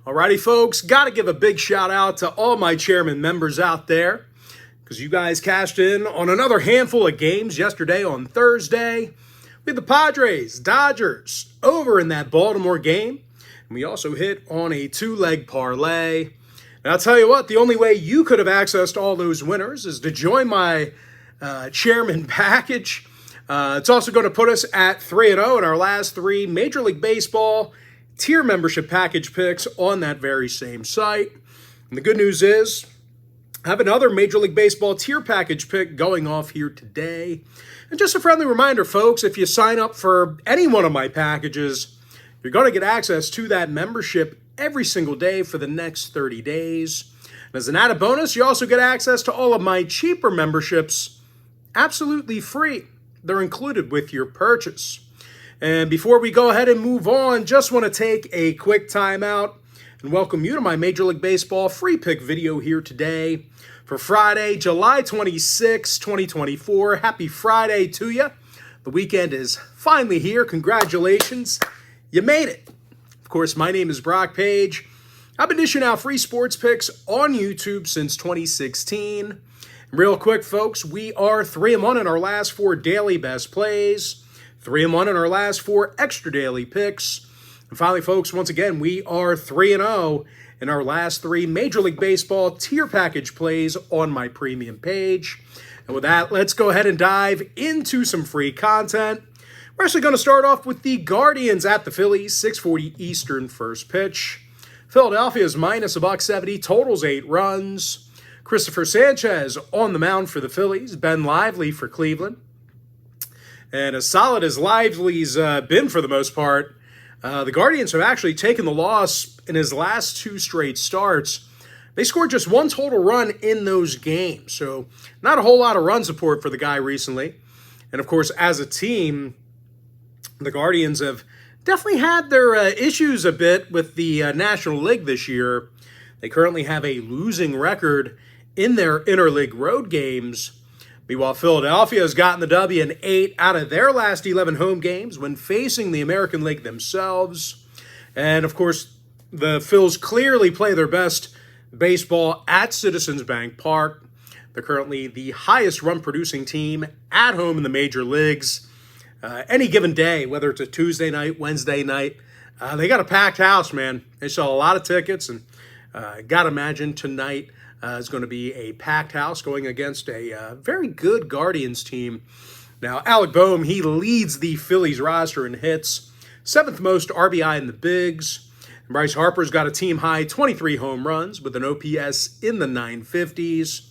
Alrighty, folks, got to give a big shout out to all my chairman members out there because you guys cashed in on another handful of games yesterday on Thursday. We had the Padres, Dodgers over in that Baltimore game. And we also hit on a two-leg parlay. And I'll tell you what, the only way you could have accessed all those winners is to join my chairman package. It's also going to put us at 3-0 in our last three Major League Baseball tier membership package picks on that very same site. And the good news is, I have another Major League Baseball tier package pick going off here today. And just a friendly reminder, folks, if you sign up for any one of my packages, you're going to get access to that membership every single day for the next 30 days. And as an added bonus, you also get access to all of my cheaper memberships absolutely free. They're included with your purchase. And before we go ahead and move on, just want to take a quick time out and welcome you to my Major League Baseball free pick video here today for Friday, July 26, 2024. Happy Friday to you. The weekend is finally here. Congratulations. You made it. Of course, my name is Brock Page. I've been dishing out free sports picks on YouTube since 2016. Real quick, folks, we are 3-1 in our last four daily best plays. 3-1 in our last four extra daily picks. And finally, folks, once again, we are 3-0 in our last three Major League Baseball tier package plays on my premium page. And with that, let's go ahead and dive into some free content. We're actually going to start off with the Guardians at the Phillies, 6:40 Eastern first pitch. Philadelphia's minus $170, totals 8 runs. Christopher Sanchez on the mound for the Phillies, Ben Lively for Cleveland. And as solid as Lively's been for the most part, the Guardians have actually taken the loss in his last two straight starts. They scored just one total run in those games, so not a whole lot of run support for the guy recently. And of course, as a team, the Guardians have definitely had their issues a bit with the National League this year. They currently have a losing record in their interleague road games. Meanwhile, Philadelphia has gotten the W in 8 out of their last 11 home games when facing the American League themselves. And, of course, the Phils clearly play their best baseball at Citizens Bank Park. They're currently the highest run-producing team at home in the major leagues. Any given day, whether it's a Tuesday night, Wednesday night, they got a packed house, man. They sell a lot of tickets, and got to imagine tonight is going to be a packed house going against a very good Guardians team. Now, Alec Boehm, he leads the Phillies roster in hits, 7th most RBI in the bigs. And Bryce Harper's got a team-high 23 home runs with an OPS in the 950s.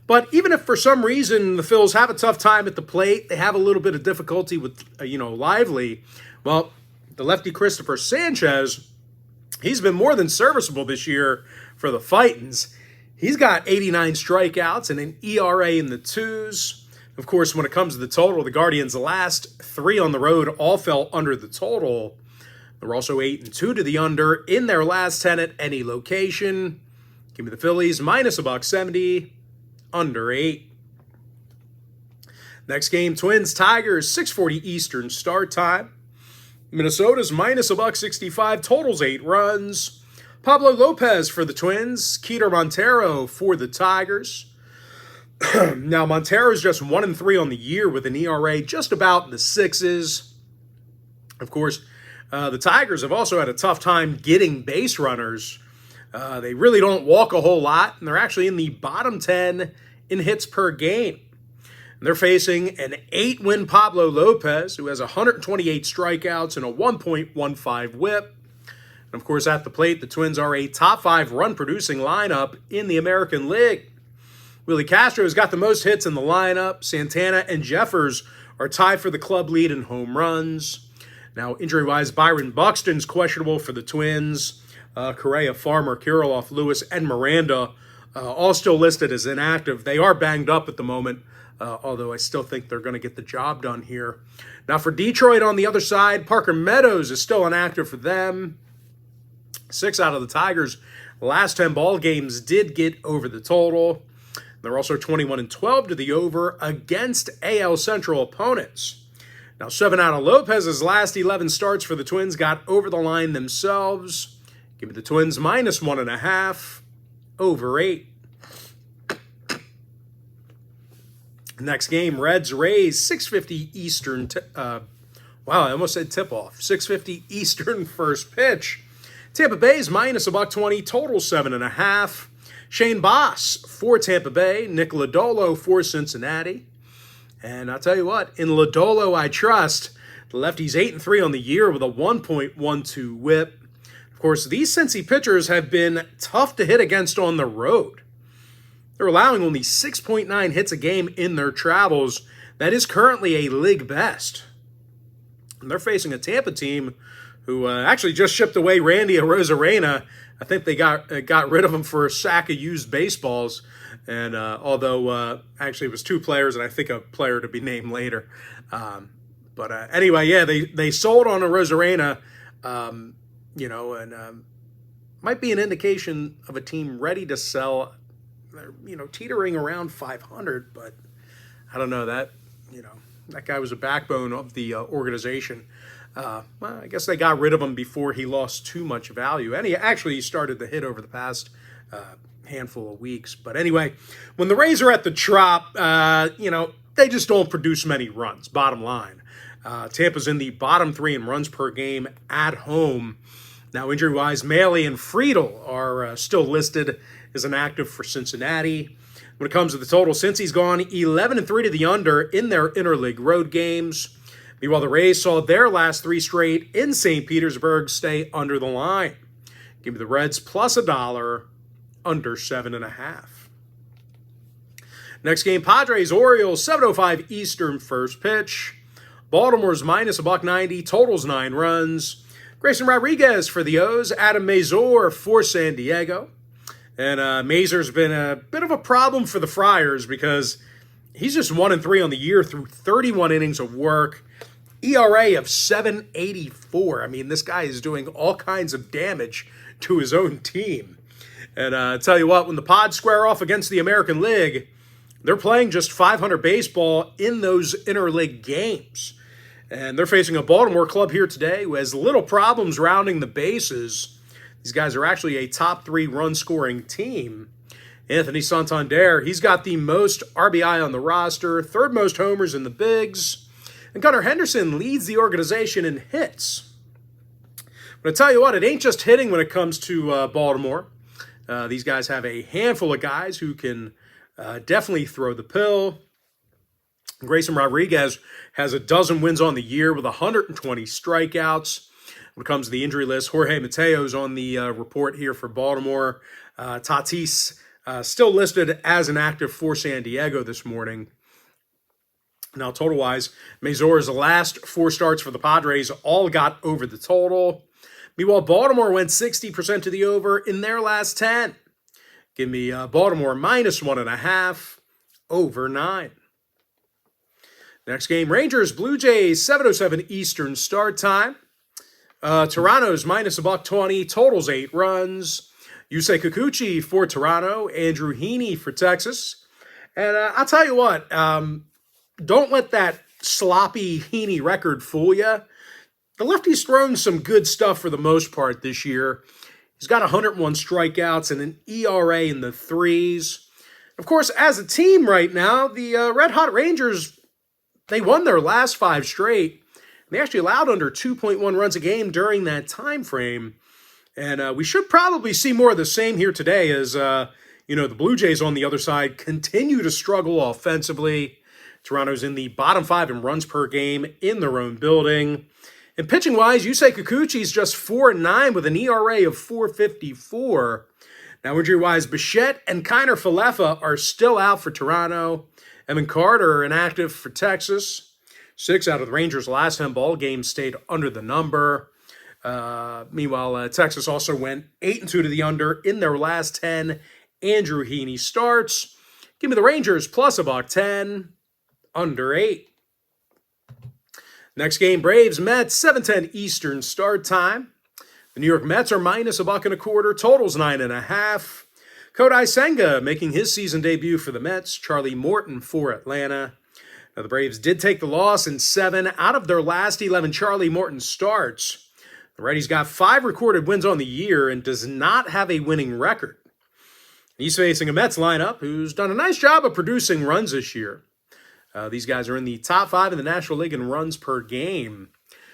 But even if for some reason the Phils have a tough time at the plate, they have a little bit of difficulty with, Lively, well, the lefty Christopher Sanchez, he's been more than serviceable this year for the Fightins. He's got 89 strikeouts and an ERA in the 2s. Of course, when it comes to the total, the Guardians' last 3 on the road all fell under the total. They're also 8-2 to the under in their last 10 at any location. Give me the Phillies, minus $170, under 8. Next game, Twins, Tigers, 6:40 Eastern start time. Minnesota's minus $165, totals 8 runs. Pablo Lopez for the Twins, Keter Montero for the Tigers. Now, Montero's just 1-3 on the year with an ERA just about in the 6s. Of course, the Tigers have also had a tough time getting base runners. They really don't walk a whole lot, and they're actually in the bottom 10 in hits per game. And they're facing an 8-win Pablo Lopez, who has 128 strikeouts and a 1.15 whip. And of course, at the plate, the Twins are a top 5 run-producing lineup in the American League. Willie Castro has got the most hits in the lineup. Santana and Jeffers are tied for the club lead in home runs. Now, injury-wise, Byron Buxton's questionable for the Twins. Correa, Farmer, Kirilloff, Lewis, and Miranda all still listed as inactive. They are banged up at the moment, although I still think they're going to get the job done here. Now, for Detroit on the other side, Parker Meadows is still inactive for them. 6 out of the Tigers' last 10 ball games did get over the total. They're also 21-12 to the over against AL Central opponents. Now, 7 out of Lopez's last 11 starts for the Twins got over the line themselves. Give me the Twins minus 1.5, over 8. Next game, Reds-Rays, 6:50 Eastern. Wow, I almost said tip-off. 6:50 Eastern first pitch. Tampa Bay's minus $1.20, total 7.5. Shane Boss for Tampa Bay, Nick Lodolo for Cincinnati. And I'll tell you what, in Lodolo I trust. The lefty's 8-3 on the year with a 1.12 whip. Of course, these Cincy pitchers have been tough to hit against on the road. They're allowing only 6.9 hits a game in their travels. That is currently a league best. And they're facing a Tampa team who actually just shipped away Randy Arozarena. I think they got rid of him for a sack of used baseballs. And although actually it was 2 players, and I think a player to be named later. But anyway, yeah, they sold on Arozarena, and might be an indication of a team ready to sell, teetering around 500. But I don't know that, that guy was a backbone of the organization. Well, I guess they got rid of him before he lost too much value. And he actually started to hit over the past handful of weeks. But anyway, when the Rays are at the Trop, they just don't produce many runs, bottom line. Tampa's in the bottom 3 in runs per game at home. Now, injury-wise, Maile and Friedel are still listed as inactive for Cincinnati. When it comes to the total, Cincy's gone 11-3 to the under in their interleague road games. Meanwhile, the Rays saw their last 3 straight in St. Petersburg stay under the line. Give me the Reds plus $1, under 7.5. Next game, Padres, Orioles, 7:05 Eastern first pitch. Baltimore's minus $1.90, totals 9 runs. Grayson Rodriguez for the O's, Adam Mazur for San Diego. And Mazur's been a bit of a problem for the Friars because he's just 1-3 on the year through 31 innings of work. ERA of 7.84. I mean, this guy is doing all kinds of damage to his own team. And I tell you what, when the Pods square off against the American League, they're playing just .500 baseball in those interleague games. And they're facing a Baltimore club here today who has little problems rounding the bases. These guys are actually a top 3 run-scoring team. Anthony Santander, he's got the most RBI on the roster, 3rd most homers in the bigs. And Gunnar Henderson leads the organization in hits. But I tell you what, it ain't just hitting when it comes to Baltimore. These guys have a handful of guys who can definitely throw the pill. Grayson Rodriguez has a dozen wins on the year with 120 strikeouts. When it comes to the injury list, Jorge Mateo's on the report here for Baltimore. Tatis still listed as an active for San Diego this morning. Now, total-wise, Mazur's last 4 starts for the Padres all got over the total. Meanwhile, Baltimore went 60% to the over in their last 10. Give me Baltimore minus 1.5, over 9. Next game, Rangers, Blue Jays, 7:07 Eastern start time. Toronto's minus $1.20, totals 8 runs. Yusei Kikuchi for Toronto, Andrew Heaney for Texas. And I'll tell you what, don't let that sloppy Heaney record fool you. The lefty's thrown some good stuff for the most part this year. He's got 101 strikeouts and an ERA in the 3s. Of course, as a team right now, the Red Hot Rangers, they won their last 5 straight. They actually allowed under 2.1 runs a game during that time frame. And we should probably see more of the same here today as, the Blue Jays on the other side continue to struggle offensively. Toronto's in the bottom 5 in runs per game in their own building. And pitching-wise, Yusei Kikuchi's just 4-9 with an ERA of 4.54. Now, injury-wise, Bichette and Kiner Falefa are still out for Toronto. Evan Carter inactive for Texas. 6 out of the Rangers' last 10 ball games stayed under the number. Meanwhile, Texas also went 8-2 to the under in their last 10. Andrew Heaney starts. Give me the Rangers plus $1.10, under 8. Next game, Braves, Mets, 7:10 Eastern start time. The New York Mets are minus $1.25, totals 9.5. Kodai Senga making his season debut for the Mets. Charlie Morton for Atlanta. Now, the Braves did take the loss in 7 out of their last 11 Charlie Morton starts. The righty's got 5 recorded wins on the year and does not have a winning record. He's facing a Mets lineup who's done a nice job of producing runs this year. These guys are in the top 5 in the National League in runs per game.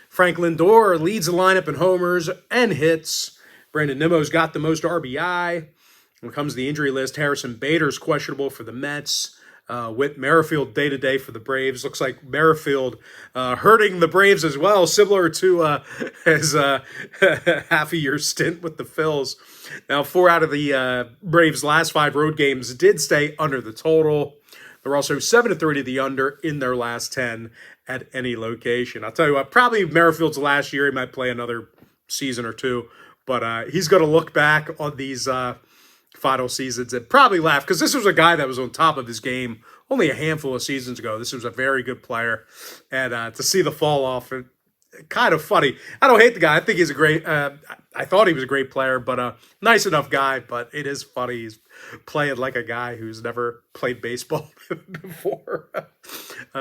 Frank Lindor leads the lineup in homers and hits. Brandon Nimmo's got the most RBI. When it comes to the injury list, Harrison Bader's questionable for the Mets. Whit Merrifield day-to-day for the Braves. Looks like Merrifield hurting the Braves as well, similar to his half-a-year stint with the Phils. Now, 4 out of the Braves' last 5 road games did stay under the total. They're also 7-3 to the under in their last 10 at any location. I'll tell you what, probably Merrifield's last year. He might play another season or two, but he's going to look back on these final seasons and probably laugh, because this was a guy that was on top of his game only a handful of seasons ago. This was a very good player, and to see the fall off, kind of funny. I don't hate the guy. I think he's a great, I thought he was a great player, but nice enough guy, but it is funny. He's playing like a guy who's never played baseball before.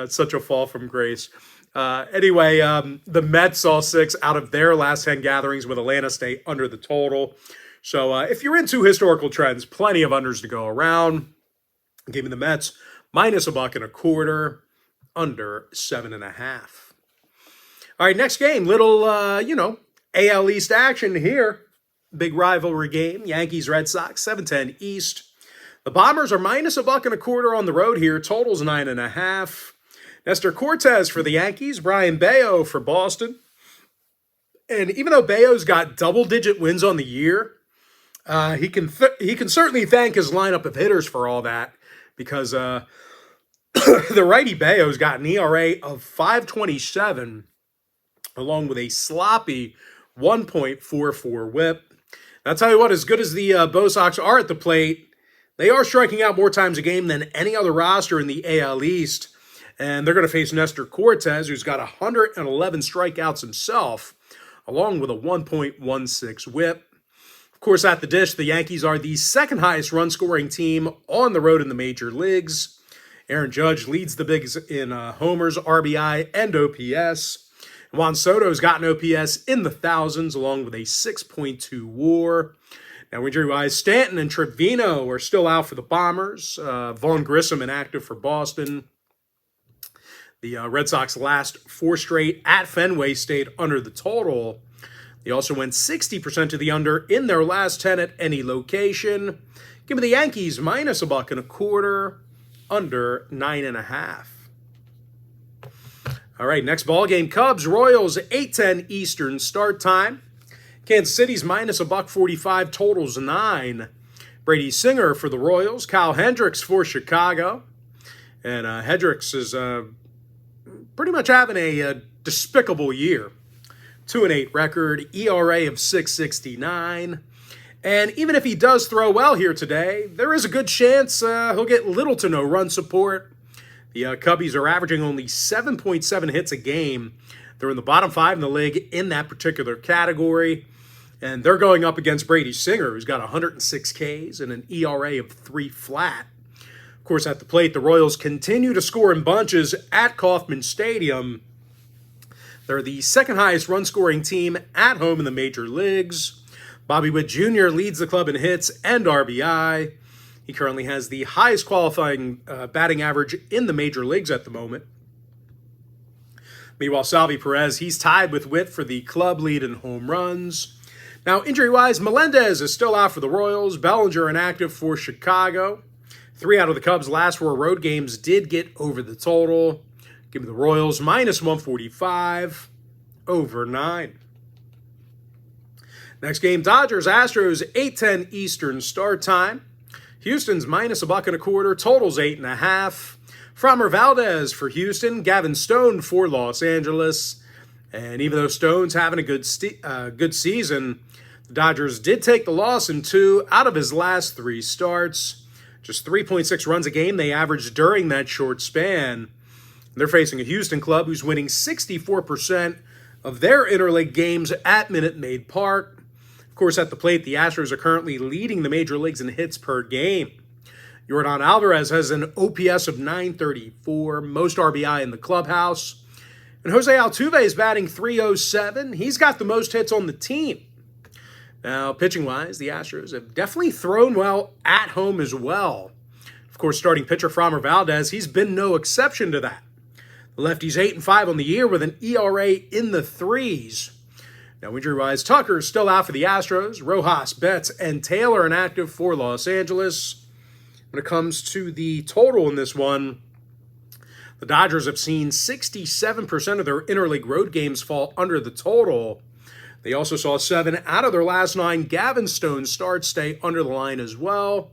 Such a fall from grace. Anyway, the Mets saw 6 out of their last 10 gatherings with Atlanta stay under the total. So if you're into historical trends, plenty of unders to go around. Give me the Mets minus $1.25, under 7.5. All right, next game, little, AL East action here. Big rivalry game, Yankees, Red Sox, 7:10 East. The Bombers are minus $1.25 on the road here. Total's 9.5. Nestor Cortez for the Yankees, Brian Bayo for Boston. And even though Bayo's got double-digit wins on the year, he can certainly thank his lineup of hitters for all that, because the righty Bayo's got an ERA of 5.27, along with a sloppy 1.44 whip. I'll tell you what, as good as the Bo Sox are at the plate, they are striking out more times a game than any other roster in the AL East. And they're going to face Nestor Cortez, who's got 111 strikeouts himself, along with a 1.16 whip. Of course, at the dish, the Yankees are the second highest run-scoring team on the road in the major leagues. Aaron Judge leads the bigs in homers, RBI, and OPS. Juan Soto's got an OPS in the thousands, along with a 6.2 WAR. Now, injury-wise, Stanton and Trevino are still out for the Bombers. Vaughn Grissom inactive for Boston. The Red Sox last 4 straight at Fenway stayed under the total. They also went 60% to the under in their last 10 at any location. Give me the Yankees minus $1.25, under 9.5. All right, next ball game, Cubs, Royals, 8:10 Eastern start time. Kansas City's minus $1.45, totals 9. Brady Singer for the Royals, Kyle Hendricks for Chicago. And Hendricks is pretty much having a despicable year. 2-8 record, ERA of 6.69. And even if he does throw well here today, there is a good chance he'll get little to no run support. The Cubbies are averaging only 7.7 hits a game. They're in the bottom 5 in the league in that particular category. And they're going up against Brady Singer, who's got 106 Ks and an ERA of 3 flat. Of course, at the plate, the Royals continue to score in bunches at Kauffman Stadium. They're the second highest run-scoring team at home in the major leagues. Bobby Witt Jr. leads the club in hits and RBI. He currently has the highest qualifying batting average in the major leagues at the moment. Meanwhile, Salvi Perez, he's tied with Witt for the club lead in home runs. Now, injury-wise, Melendez is still out for the Royals. Bellinger inactive for Chicago. 3 out of the Cubs' last 4 road games did get over the total. Give me the Royals minus 145, over 9. Next game, Dodgers, Astros, 8:10 Eastern start time. Houston's minus $1.25, totals 8.5. Framber Valdez for Houston, Gavin Stone for Los Angeles. And even though Stone's having a good season, the Dodgers did take the loss in 2 out of his last 3 starts. Just 3.6 runs a game they averaged during that short span. They're facing a Houston club who's winning 64% of their interleague games at Minute Maid Park. Of course, at the plate, the Astros are currently leading the major leagues in hits per game. Yordan Alvarez has an OPS of 934, most RBI in the clubhouse. And Jose Altuve is batting .307. He's got the most hits on the team. Now, pitching-wise, the Astros have definitely thrown well at home as well. Of course, starting pitcher Framber Valdez, he's been no exception to that. The lefty's 8-5 on the year with an ERA in the threes. Now, injury-wise, Tucker is still out for the Astros. Rojas, Betts, and Taylor inactive for Los Angeles. When it comes to the total in this one, the Dodgers have seen 67% of their interleague road games fall under the total. They also saw 7 out of their last 9 Gavin Stone starts stay under the line as well.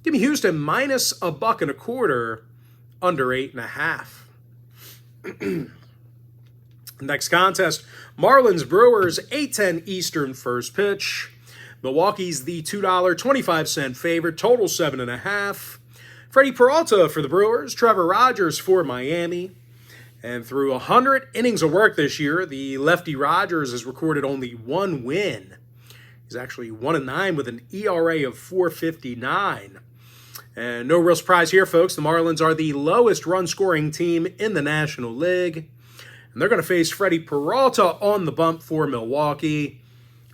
Give me Houston minus $1.25 under 8.5. Next contest, Marlins Brewers 8:10 Eastern first pitch. Milwaukee's the $2.25 favorite, total 7.5. Freddie Peralta for the Brewers, Trevor Rogers for Miami. And through 100 innings of work this year, the lefty Rogers has recorded only 1 win. He's actually 1-9 with an ERA of .459. And no real surprise here, folks. The Marlins are the lowest run-scoring team in the National League. And they're going to face Freddie Peralta on the bump for Milwaukee.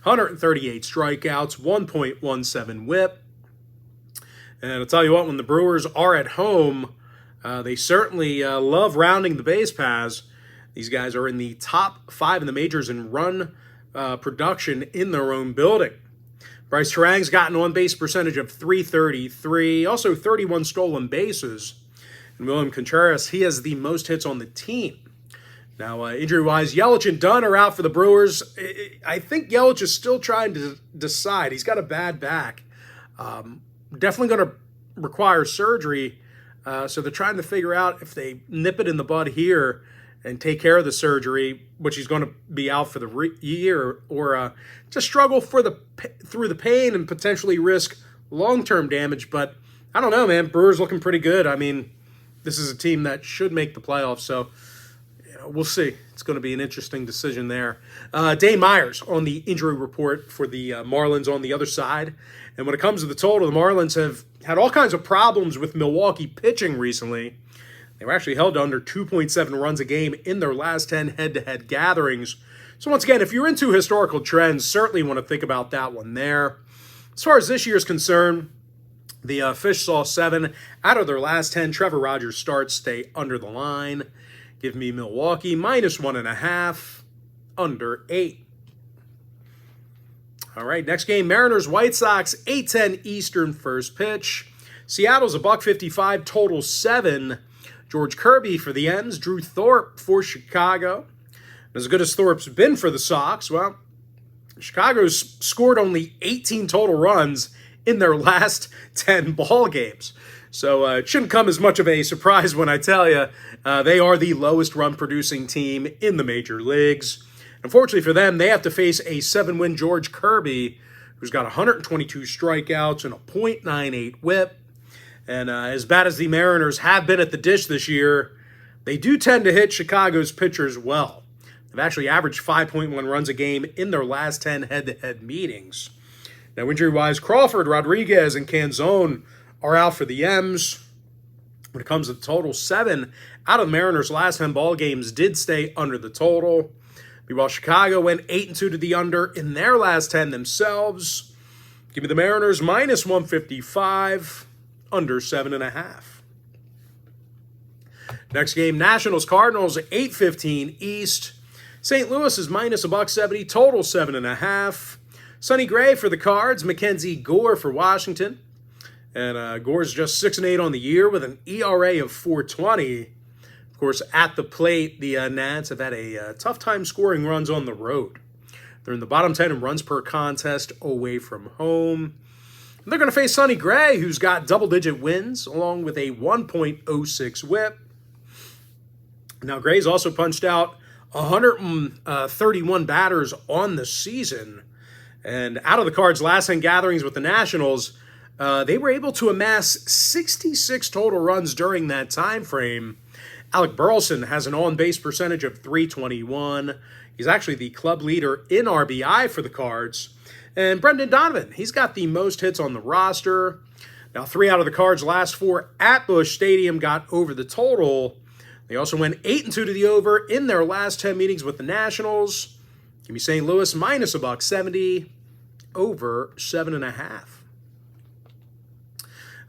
138 strikeouts, 1.17 whip. And I'll tell you what, when the Brewers are at home, they certainly love rounding the base paths. These guys are in the top 5 in the majors in run production in their own building. Bryce Terang's got an on-base percentage of .333, also 31 stolen bases. And William Contreras, he has the most hits on the team. Now, injury-wise, Yelich and Dunn are out for the Brewers. I think Yelich is still trying to decide. He's got a bad back. Definitely going to require surgery. So they're trying to figure out if they nip it in the bud here and take care of the surgery, which he's going to be out for the year, or just struggle through the pain and potentially risk long-term damage. But I don't know, man. Brewers looking pretty good. I mean, this is a team that should make the playoffs, so we'll see. It's going to be an interesting decision there. Dane Myers on the injury report for the Marlins on the other side. And when it comes to the total, the Marlins have had all kinds of problems with Milwaukee pitching recently. They were actually held to under 2.7 runs a game in their last 10 head-to-head gatherings. So once again, if you're into historical trends, certainly want to think about that one there. As far as this year's concerned, the Fish saw 7 out of their last 10 Trevor Rogers starts stay under the line. Give me Milwaukee minus 1.5 under 8. All right, next game, Mariners White Sox 8:10 Eastern first pitch. Seattle's $1.55, total 7. George Kirby for the Ends, Drew Thorpe for Chicago. As good as Thorpe's been for the Sox, well, Chicago's scored only 18 total runs in their last 10 ball games. So it shouldn't come as much of a surprise when I tell you they are the lowest run-producing team in the major leagues. Unfortunately for them, they have to face a 7-win George Kirby, who's got 122 strikeouts and a .98 whip. And as bad as the Mariners have been at the dish this year, they do tend to hit Chicago's pitchers well. They've actually averaged 5.1 runs a game in their last 10 head-to-head meetings. Now, injury-wise, Crawford, Rodriguez, and Canzone are out for the M's. When it comes to the total, 7 out of the Mariners' last 10 ball games did stay under the total. Meanwhile, Chicago went 8-2 to the under in their last 10 themselves. Give me the Mariners minus 155, under 7.5. Next game, Nationals Cardinals 8:15 East. St. Louis is minus $1.70, total 7.5. Sonny Gray for the Cards, Mackenzie Gore for Washington. And Gore's just 6-8 on the year with an ERA of .420. Of course, at the plate, the Nats have had a tough time scoring runs on the road. They're in the bottom 10 in runs per contest away from home. And they're going to face Sonny Gray, who's got double-digit wins, along with a 1.06 whip. Now, Gray's also punched out 131 batters on the season. And out of the Cards' last 10 gatherings with the Nationals, they were able to amass 66 total runs during that time frame. Alec Burleson has an on-base percentage of .321. He's actually the club leader in RBI for the Cards. And Brendan Donovan, he's got the most hits on the roster. Now, 3 out of the Cards' last 4 at Busch Stadium got over the total. They also went 8-2 to the over in their last 10 meetings with the Nationals. Give me St. Louis minus $1.70, over 7.5.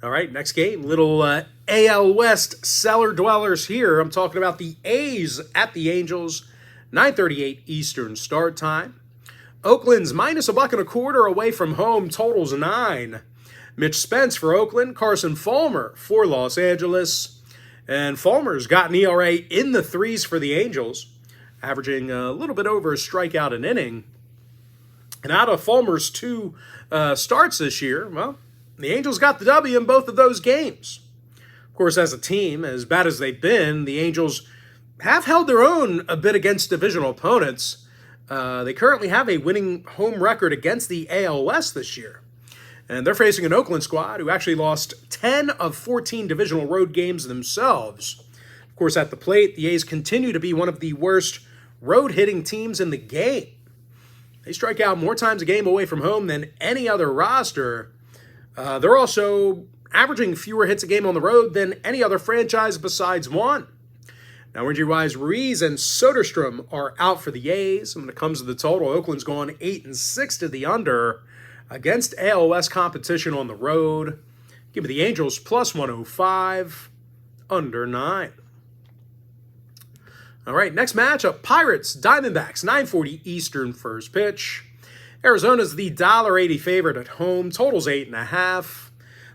All right, next game, little AL West cellar dwellers here. I'm talking about the A's at the Angels, 9:38 Eastern start time. Oakland's minus $1.25 away from home, totals 9. Mitch Spence for Oakland, Carson Fulmer for Los Angeles. And Fulmer's got an ERA in the 3s for the Angels, averaging a little bit over a strikeout an inning. And out of Fulmer's 2 starts this year, well, the Angels got the W in both of those games. Of course, as a team, as bad as they've been, the Angels have held their own a bit against divisional opponents. They currently have a winning home record against the AL West this year. And they're facing an Oakland squad who actually lost 10 of 14 divisional road games themselves. Of course, at the plate, the A's continue to be one of the worst road-hitting teams in the game. They strike out more times a game away from home than any other roster. They're also averaging fewer hits a game on the road than any other franchise besides one. Now, injury-wise, Ruiz and Soderstrom are out for the A's. And when it comes to the total, Oakland's gone 8-6 to the under against AL West competition on the road. Give me the Angels plus 105, under 9. All right, next matchup, Pirates, Diamondbacks, 9:40 Eastern first pitch. Arizona's the $1.80 favorite at home, totals 8.5.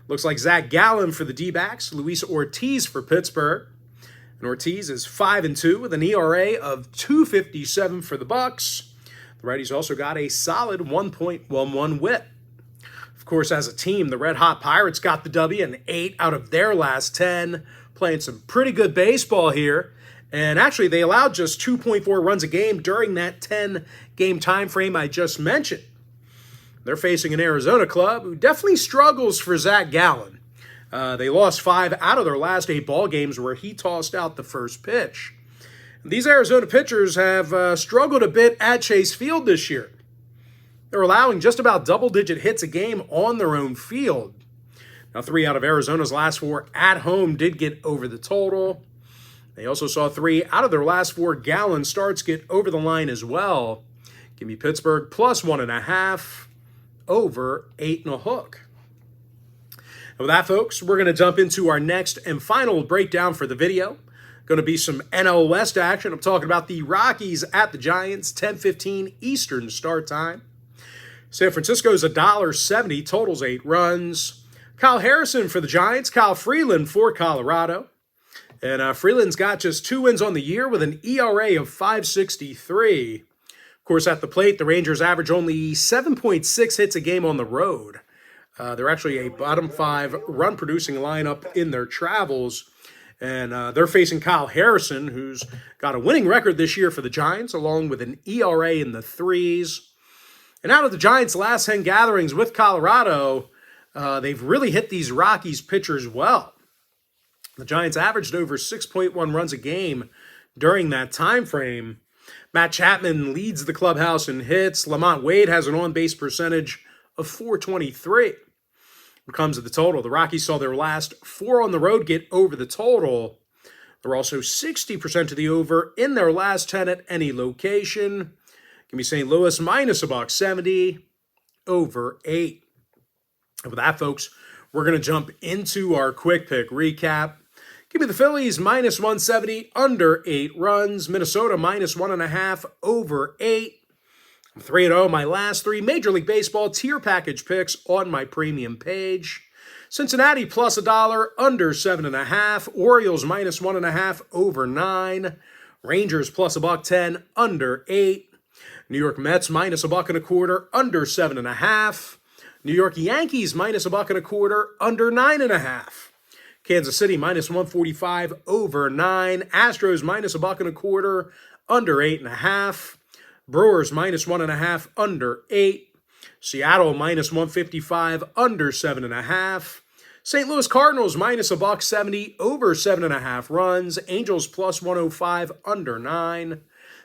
Looks like Zach Gallen for the D-backs, Luis Ortiz for Pittsburgh. And Ortiz is 5-2 with an ERA of 2.57 for the Bucks. The righties also got a solid 1.11 whip. Of course, as a team, the red-hot Pirates got the W in 8 out of their last 10, playing some pretty good baseball here. And actually, they allowed just 2.4 runs a game during that 10-game time frame I just mentioned. They're facing an Arizona club who definitely struggles for Zach Gallen. They lost 5 out of their last 8 ball games where he tossed out the first pitch. These Arizona pitchers have struggled a bit at Chase Field this year. They're allowing just about double-digit hits a game on their own field. Now, 3 out of Arizona's last 4 at home did get over the total. They also saw 3 out of their last 4 Gallen starts get over the line as well. Give me Pittsburgh plus 1.5, over 8.5. And with that, folks, we're going to jump into our next and final breakdown for the video. Going to be some NL West action. I'm talking about the Rockies at the Giants, 10:15 Eastern start time. San Francisco's $1.70, totals 8 runs. Kyle Harrison for the Giants, Kyle Freeland for Colorado. And Freeland's got just 2 wins on the year with an ERA of 5.63. Of course, at the plate, the Rangers average only 7.6 hits a game on the road. They're actually a bottom 5 run-producing lineup in their travels. And they're facing Kyle Harrison, who's got a winning record this year for the Giants, along with an ERA in the 3s. And out of the Giants' last 10 gatherings with Colorado, they've really hit these Rockies pitchers well. The Giants averaged over 6.1 runs a game during that time frame. Matt Chapman leads the clubhouse in hits. Lamont Wade has an on-base percentage of .423. When it comes to the total, the Rockies saw their last 4 on the road get over the total. They're also 60% to the over in their last 10 at any location. Give me St. Louis minus $1.70, over 8. And with that, folks, we're going to jump into our quick pick recap. Give me the Phillies minus 170, under 8 runs. Minnesota minus 1.5, over 8. I'm 3-0 my last 3 Major League Baseball tier package picks on my premium page. Cincinnati plus $1, under 7.5. Orioles minus 1.5, over 9. Rangers plus $1.10, under 8. New York Mets minus $1.25, under 7.5. New York Yankees minus $1.25, under 9.5. Kansas City minus 145, over 9. Astros minus $1.25, under 8.5. Brewers minus 1.5, under 8. Seattle minus 155, under 7.5. St. Louis Cardinals minus $1.70, over 7.5 runs. Angels plus 105, under 9.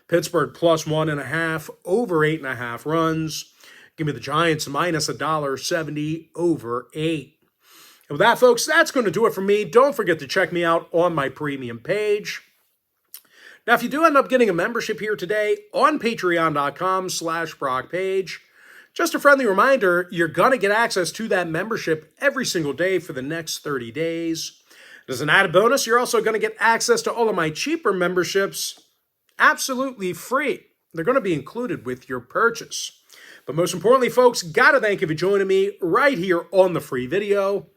Pittsburgh plus 1.5, over 8.5 runs. Give me the Giants minus $1.70, over 8. And with that, folks, that's going to do it for me. Don't forget to check me out on my premium page. Now, if you do end up getting a membership here today on patreon.com/BrockPage, just a friendly reminder, you're going to get access to that membership every single day for the next 30 days. As an added bonus, you're also going to get access to all of my cheaper memberships absolutely free. They're going to be included with your purchase. But most importantly, folks, got to thank you for joining me right here on the free video.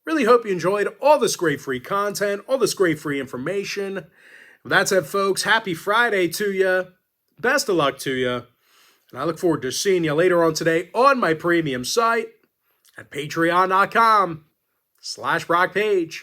Really hope you enjoyed all this great free content, all this great free information. With that said, folks, happy Friday to you. Best of luck to you. And I look forward to seeing you later on today on my premium site at patreon.com/BrockPage.